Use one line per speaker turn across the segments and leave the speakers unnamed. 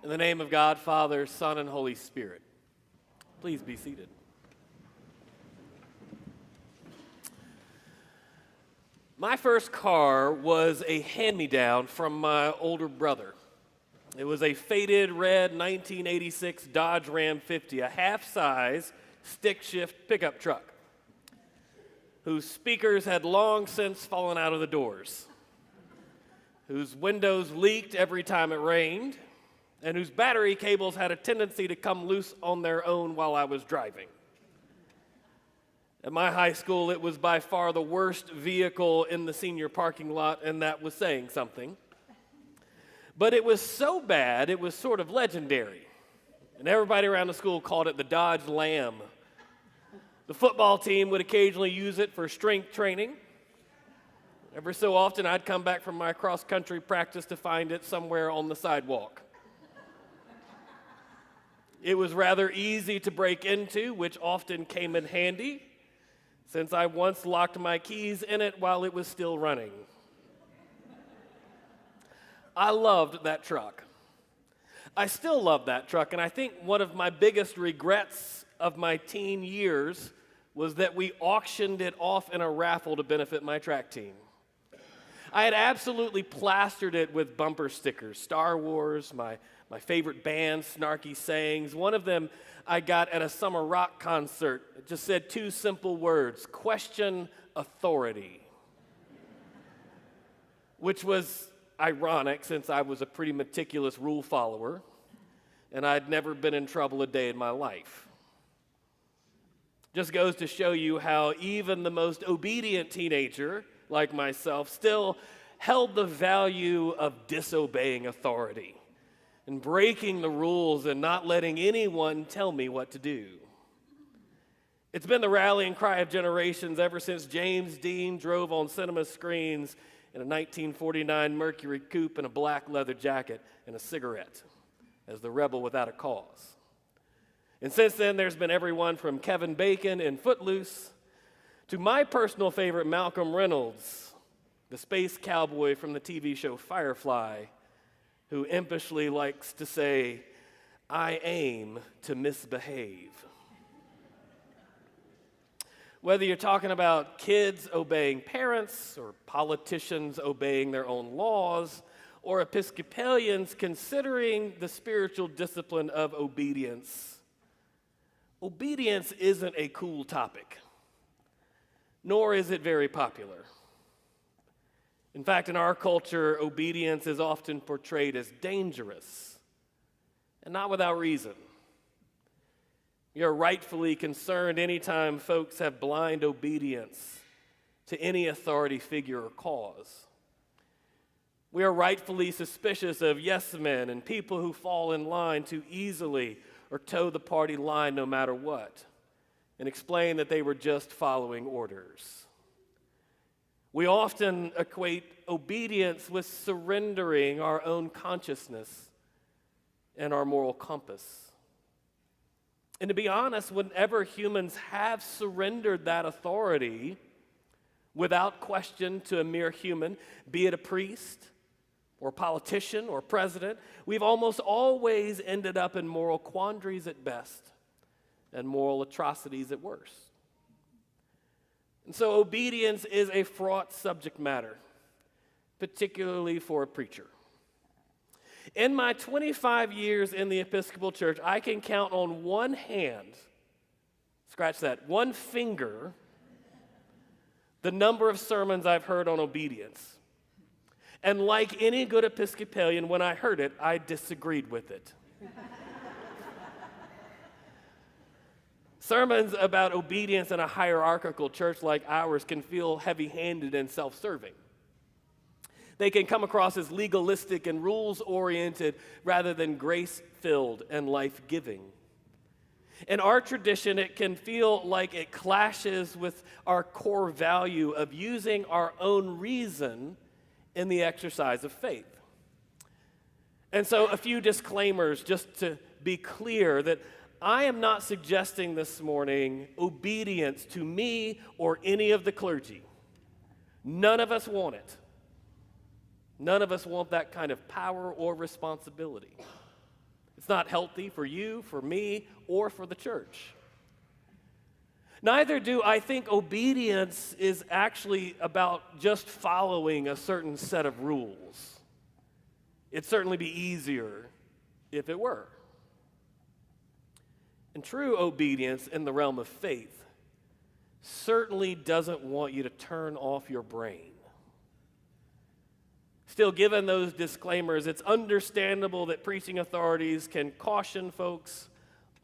In the name of God, Father, Son, and Holy Spirit, please be seated. My first car was a hand-me-down from my older brother. It was a faded red 1986 Dodge Ram 50, a half-size stick-shift pickup truck, whose speakers had long since fallen out of the doors, whose windows leaked every time it rained, and whose battery cables had a tendency to come loose on their own while I was driving. At my high school, it was by far the worst vehicle in the senior parking lot, and that was saying something. But it was so bad, it was sort of legendary, and everybody around the school called it the Dodge Lamb. The football team would occasionally use it for strength training. Every so often, I'd come back from my cross-country practice to find it somewhere on the sidewalk. It was rather easy to break into, which often came in handy, since I once locked my keys in it while it was still running. I loved that truck. I still love that truck, and I think one of my biggest regrets of my teen years was that we auctioned it off in a raffle to benefit my track team. I had absolutely plastered it with bumper stickers, Star Wars, my favorite band, Snarky Sayings. One of them I got at a summer rock concert. It just said two simple words: question authority. Which was ironic since I was a pretty meticulous rule follower and I'd never been in trouble a day in my life. Just goes to show you how even the most obedient teenager like myself still held the value of disobeying authority and breaking the rules and not letting anyone tell me what to do. It's been the rallying cry of generations ever since James Dean drove on cinema screens in a 1949 Mercury coupe and a black leather jacket and a cigarette as the rebel without a cause. And since then, there's been everyone from Kevin Bacon in Footloose to my personal favorite, Malcolm Reynolds, the space cowboy from the TV show Firefly, who impishly likes to say, "I aim to misbehave." Whether you're talking about kids obeying parents, or politicians obeying their own laws, or Episcopalians considering the spiritual discipline of obedience, obedience isn't a cool topic, nor is it very popular. In fact, in our culture, obedience is often portrayed as dangerous, and not without reason. You're rightfully concerned anytime folks have blind obedience to any authority figure or cause. We are rightfully suspicious of yes men and people who fall in line too easily or toe the party line no matter what, and explain that they were just following orders. We often equate obedience with surrendering our own consciousness and our moral compass. And to be honest, whenever humans have surrendered that authority without question to a mere human, be it a priest or politician or president, we've almost always ended up in moral quandaries at best and moral atrocities at worst. And so obedience is a fraught subject matter, particularly for a preacher. In my 25 years in the Episcopal Church, I can count on one hand, scratch that, one finger, the number of sermons I've heard on obedience. And like any good Episcopalian, when I heard it, I disagreed with it. Sermons about obedience in a hierarchical church like ours can feel heavy-handed and self-serving. They can come across as legalistic and rules-oriented rather than grace-filled and life-giving. In our tradition, it can feel like it clashes with our core value of using our own reason in the exercise of faith. And so a few disclaimers just to be clear that I am not suggesting this morning obedience to me or any of the clergy. None of us want it. None of us want that kind of power or responsibility. It's not healthy for you, for me, or for the church. Neither do I think obedience is actually about just following a certain set of rules. It'd certainly be easier if it were. And true obedience in the realm of faith certainly doesn't want you to turn off your brain. Still, given those disclaimers, it's understandable that preaching authorities can caution folks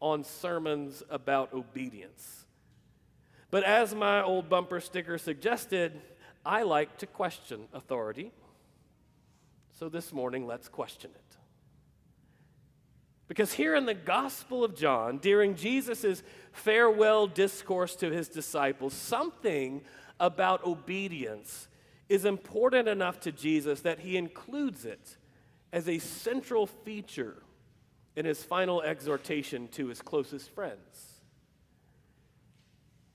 on sermons about obedience. But as my old bumper sticker suggested, I like to question authority. So this morning, let's question it. Because here in the Gospel of John, during Jesus' farewell discourse to his disciples, something about obedience is important enough to Jesus that he includes it as a central feature in his final exhortation to his closest friends.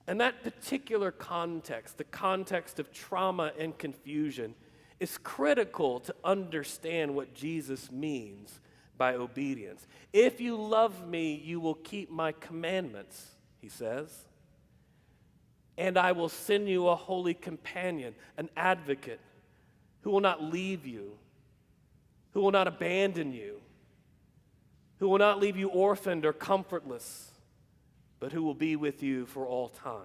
And that particular context, the context of trauma and confusion, is critical to understand what Jesus means by obedience. If you love me, you will keep my commandments, he says. And I will send you a holy companion, an advocate, who will not leave you, who will not abandon you, who will not leave you orphaned or comfortless, but who will be with you for all time.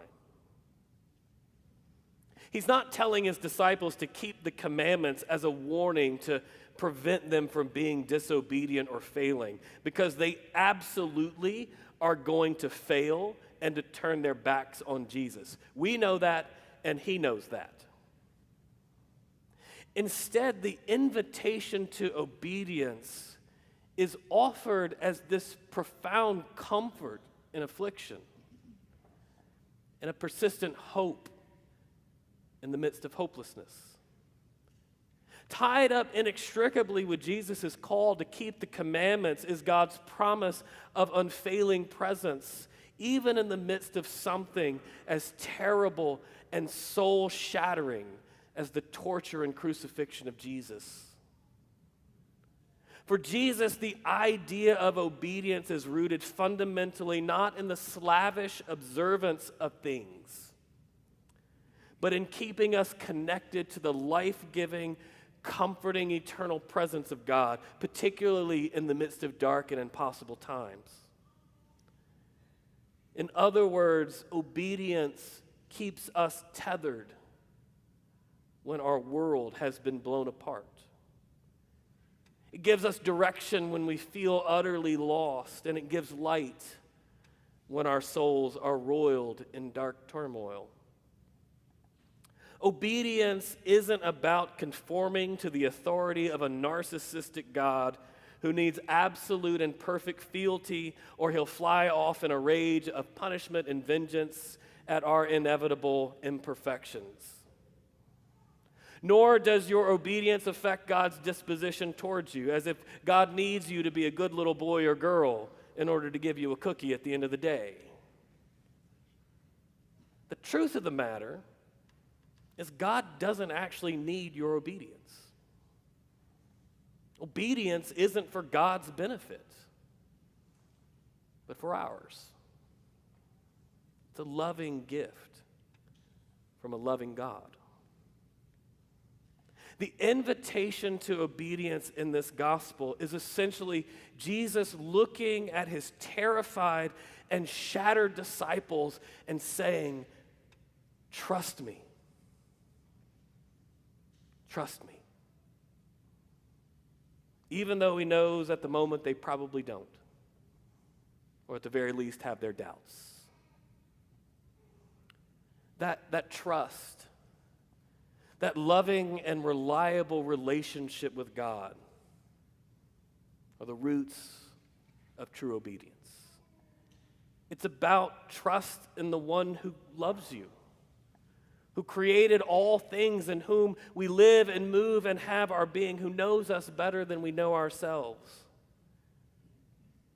He's not telling his disciples to keep the commandments as a warning to prevent them from being disobedient or failing, because they absolutely are going to fail and to turn their backs on Jesus. We know that, and he knows that. Instead, the invitation to obedience is offered as this profound comfort in affliction and a persistent hope in the midst of hopelessness. Tied up inextricably with Jesus' call to keep the commandments is God's promise of unfailing presence, even in the midst of something as terrible and soul-shattering as the torture and crucifixion of Jesus. For Jesus, the idea of obedience is rooted fundamentally not in the slavish observance of things, but in keeping us connected to the life-giving, comforting, eternal presence of God, particularly in the midst of dark and impossible times. In other words, obedience keeps us tethered when our world has been blown apart. It gives us direction when we feel utterly lost, and it gives light when our souls are roiled in dark turmoil. Obedience isn't about conforming to the authority of a narcissistic God who needs absolute and perfect fealty, or he'll fly off in a rage of punishment and vengeance at our inevitable imperfections. Nor does your obedience affect God's disposition towards you, as if God needs you to be a good little boy or girl in order to give you a cookie at the end of the day. The truth of the matter is God doesn't actually need your obedience. Obedience isn't for God's benefit, but for ours. It's a loving gift from a loving God. The invitation to obedience in this gospel is essentially Jesus looking at his terrified and shattered disciples and saying, "Trust me. Trust me." Even though he knows at the moment they probably don't, or at the very least have their doubts. That trust, that loving and reliable relationship with God are the roots of true obedience. It's about trust in the one who loves you, who created all things, in whom we live and move and have our being, who knows us better than we know ourselves.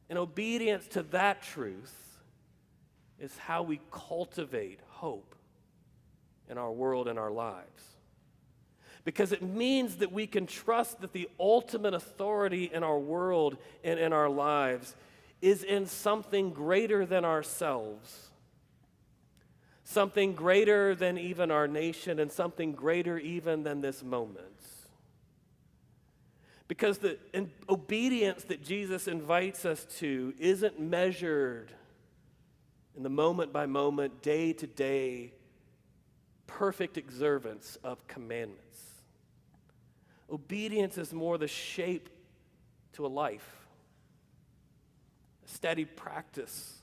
And obedience to that truth is how we cultivate hope in our world and our lives. because it means that we can trust that the ultimate authority in our world and in our lives is in something greater than ourselves, something greater than even our nation, and something greater even than this moment. Because the obedience that Jesus invites us to isn't measured in the moment by moment, day to day, perfect observance of commandments. Obedience is more the shape to a life, a steady practice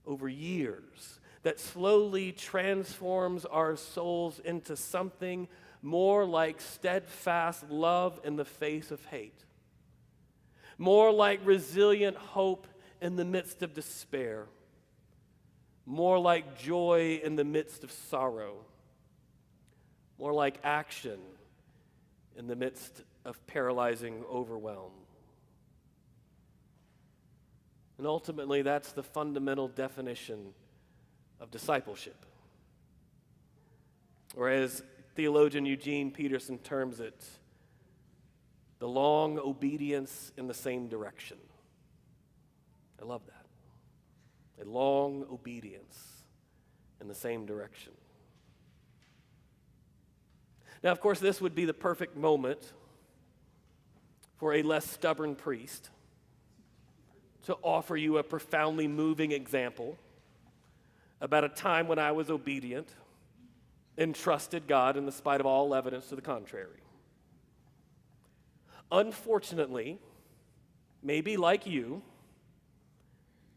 over years that slowly transforms our souls into something more like steadfast love in the face of hate, more like resilient hope in the midst of despair, more like joy in the midst of sorrow, more like action in the midst of paralyzing overwhelm. And ultimately, that's the fundamental definition of discipleship. Or as theologian Eugene Peterson terms it, the long obedience in the same direction. I love that. A long obedience in the same direction. Now, of course, this would be the perfect moment for a less stubborn priest to offer you a profoundly moving example about a time when I was obedient and trusted God in spite of all evidence to the contrary. Unfortunately, maybe like you,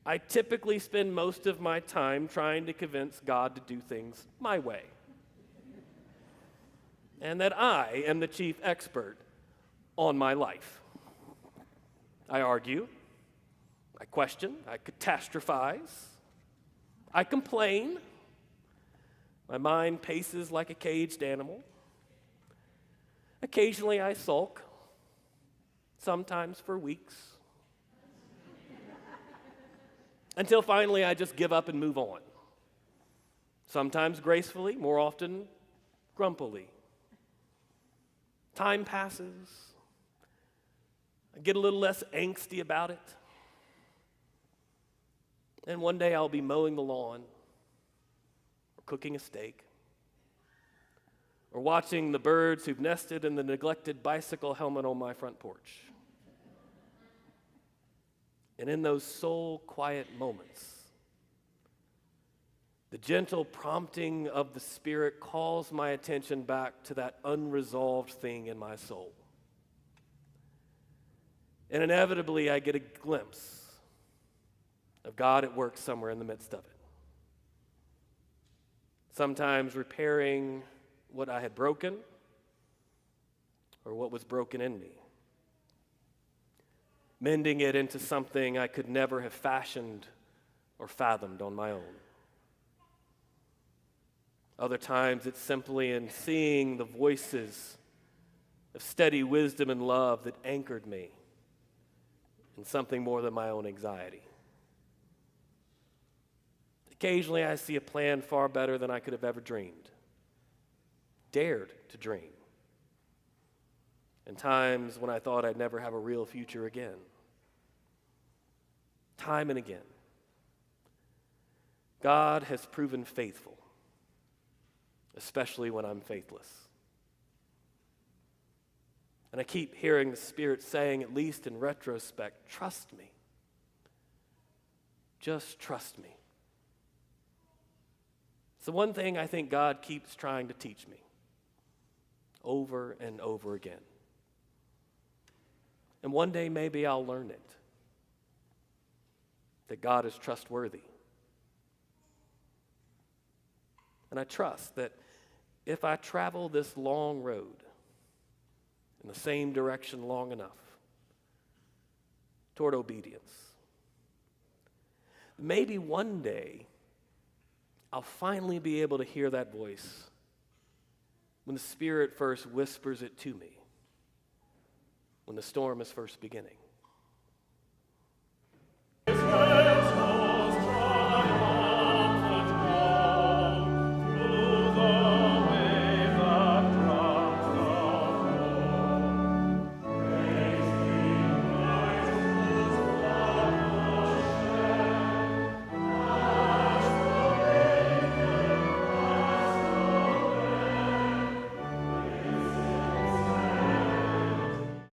I typically spend most of my time trying to convince God to do things my way, and that I am the chief expert on my life. I argue, I question, I catastrophize, I complain. My mind paces like a caged animal. Occasionally I sulk, sometimes for weeks, until finally I just give up and move on. Sometimes gracefully, more often grumpily. Time passes. I get a little less angsty about it. And one day I'll be mowing the lawn, or cooking a steak, or watching the birds who've nested in the neglected bicycle helmet on my front porch. And in those soul quiet moments, the gentle prompting of the Spirit calls my attention back to that unresolved thing in my soul. And inevitably, I get a glimpse of God at work somewhere in the midst of it. Sometimes repairing what I had broken or what was broken in me, mending it into something I could never have fashioned or fathomed on my own. Other times it's simply in seeing the voices of steady wisdom and love that anchored me in something more than my own anxiety. Occasionally I see a plan far better than I could have ever dreamed, dared to dream. And times when I thought I'd never have a real future again. Time and again, God has proven faithful, especially when I'm faithless. And I keep hearing the Spirit saying, at least in retrospect, trust me. Just trust me. It's the one thing I think God keeps trying to teach me over and over again. And one day maybe I'll learn it, that God is trustworthy. And I trust that if I travel this long road in the same direction long enough toward obedience, maybe one day I'll finally be able to hear that voice when the Spirit first whispers it to me, when the storm is first beginning.